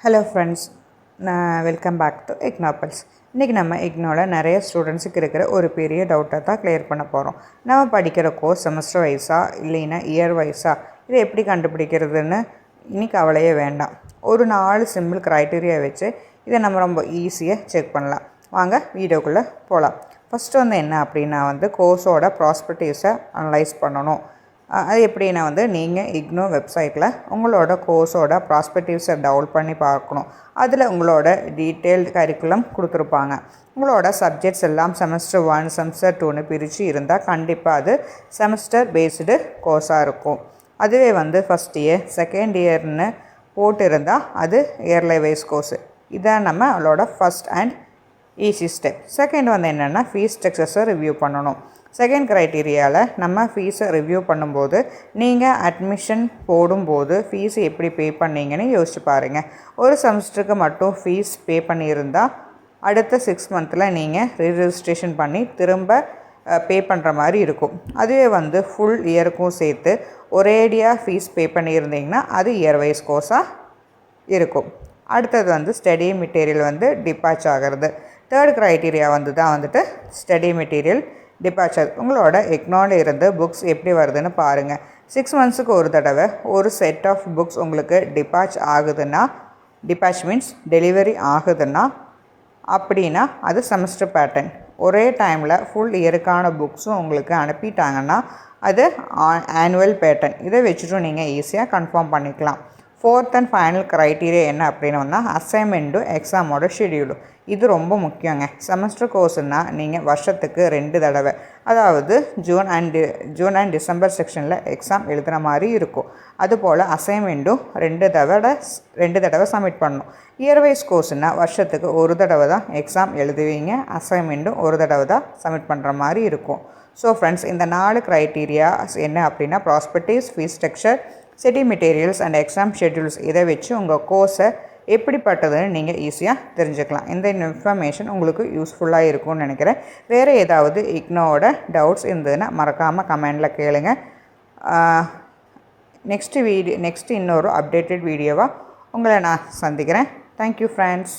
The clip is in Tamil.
ஹலோ ஃப்ரெண்ட்ஸ், நான் வெல்கம் பேக் டு இக்னாப்பல்ஸ். இன்றைக்கி நம்ம இக்னோவில் நிறைய ஸ்டூடெண்ட்ஸுக்கு இருக்கிற ஒரு பெரிய டவுட்டை தான் கிளியர் பண்ண போகிறோம். நம்ம படிக்கிற கோர்ஸ் செமஸ்டர் வைஸாக இல்லைன்னா இயர் வைஸாக இதை எப்படி கண்டுபிடிக்கிறதுன்னு இன்றைக்கி கவலையே வேண்டாம். ஒரு 4 சிம்பிள் க்ரைட்டீரியா வச்சு இதை நம்ம ரொம்ப ஈஸியாக செக் பண்ணலாம். வாங்க வீடியோக்குள்ளே போகலாம். ஃபஸ்ட்டு என்ன அப்படின்னா கோர்ஸோட ப்ராஸ்பெக்டிவ்ஸை அனலைஸ் பண்ணணும். அது எப்படின்னா நீங்கள் இக்னோ வெப்சைட்டில் உங்களோட கோர்ஸோட ப்ராஸ்பெக்டிவ்ஸை டவுன்லோட் பண்ணி பார்க்கணும். அதில் உங்களோட டீட்டெயில்டு கரிக்குலம் கொடுத்துருப்பாங்க. உங்களோட சப்ஜெக்ட்ஸ் எல்லாம் செமஸ்டர் 1 செமஸ்டர் 2ன்னு பிரித்து இருந்தால் கண்டிப்பாக அது செமஸ்டர் பேஸ்டு கோர்ஸாக இருக்கும். அதுவே ஃபஸ்ட் இயர் செகண்ட் இயர்னு போட்டு இருந்தால் அது இயர்லி வைஸ் கோர்ஸு. இதான் நம்மளோட first and easy step. Second என்னென்னா ஃபீஸ் ஸ்ட்ரக்சர்ஸை ரிவ்யூ பண்ணணும். செகண்ட் க்ரைட்டீரியாவில் நம்ம ஃபீஸை ரிவ்யூ பண்ணும்போது நீங்கள் அட்மிஷன் போடும்போது ஃபீஸ் எப்படி பே பண்ணீங்கன்னு யோசிச்சு பாருங்கள். ஒரு செமஸ்டருக்கு மட்டும் ஃபீஸ் பே பண்ணியிருந்தால் அடுத்த 6 மந்தில் நீங்கள் ரீரெஜிஸ்ட்ரேஷன் பண்ணி திரும்ப பே பண்ணுற மாதிரி இருக்கும். அதுவே ஃபுல் இயருக்கும் சேர்த்து ஒரேடியாக ஃபீஸ் பே பண்ணியிருந்தீங்கன்னா அது இயர் வைஸ் கோர்ஸாக இருக்கும். அடுத்தது ஸ்டடி மெட்டீரியல் டிபாச் ஆகிறது. தேர்ட் க்ரைட்டீரியா தான் ஸ்டடி மெட்டீரியல் டிபாச்சர். உங்களோட இக்னோவில் இருந்து புக்ஸ் எப்படி வருதுன்னு பாருங்கள். 6 மந்த்ஸுக்கு ஒரு தடவை ஒரு செட் ஆஃப் புக்ஸ் உங்களுக்கு டிபாச் ஆகுதுன்னா, டிபாச் மீன்ஸ் டெலிவரி ஆகுதுன்னா, அப்படின்னா அது செமஸ்டர் பேட்டர்ன். ஒரே டைமில் ஃபுல் இயருக்கான புக்ஸும் உங்களுக்கு அனுப்பிட்டாங்கன்னா அது ஆனுவல் பேட்டர்ன். இதை வச்சுட்டும் நீங்கள் ஈஸியாக கன்ஃபார்ம் பண்ணிக்கலாம். ஃபோர்த் அண்ட் ஃபைனல் க்ரைட்டீரியா என்ன அப்படின்னா அசைன்மெண்ட்டும் எக்ஸாமோட ஷெடியூலும். இது ரொம்ப முக்கியங்க. செமஸ்டர் கோர்ஸுனால் நீங்கள் வருஷத்துக்கு 2 தடவை, அதாவது ஜூன் அண்ட் டிசம்பர் செக்ஷனில் எக்ஸாம் எழுதுகிற மாதிரி இருக்கும். அதுபோல் அசைன்மெண்ட்டும் 2 தடவை சப்மிட் பண்ணணும். இயர் வைஸ் கோர்ஸுனால் வருஷத்துக்கு ஒரு தடவை தான் எக்ஸாம் எழுதுவீங்க, அசைன்மெண்ட்டும் ஒரு தடவை தான் சப்மிட் பண்ணுற மாதிரி இருக்கும். ஸோ ஃப்ரெண்ட்ஸ், இந்த 4 க்ரைட்டீரியாஸ் என்ன அப்படின்னா ப்ராஸ்பெக்டிவ்ஸ், fees structure, study materials and exam schedules. இதை வச்சு உங்கள் கோர்ஸை எப்படிப்பட்டதுன்னு நீங்கள் ஈஸியாக தெரிஞ்சுக்கலாம். இந்த இன்ஃபர்மேஷன் உங்களுக்கு யூஸ்ஃபுல்லாக இருக்கும்னு நினைக்கிறேன். வேறு ஏதாவது இக்னோவோட டவுட்ஸ் இருந்ததுன்னா மறக்காமல் கமெண்டில் கேளுங்க. நெக்ஸ்ட் இன்னொரு அப்டேட்டட் வீடியோவாக உங்களை நான் சந்திக்கிறேன். Thank you friends.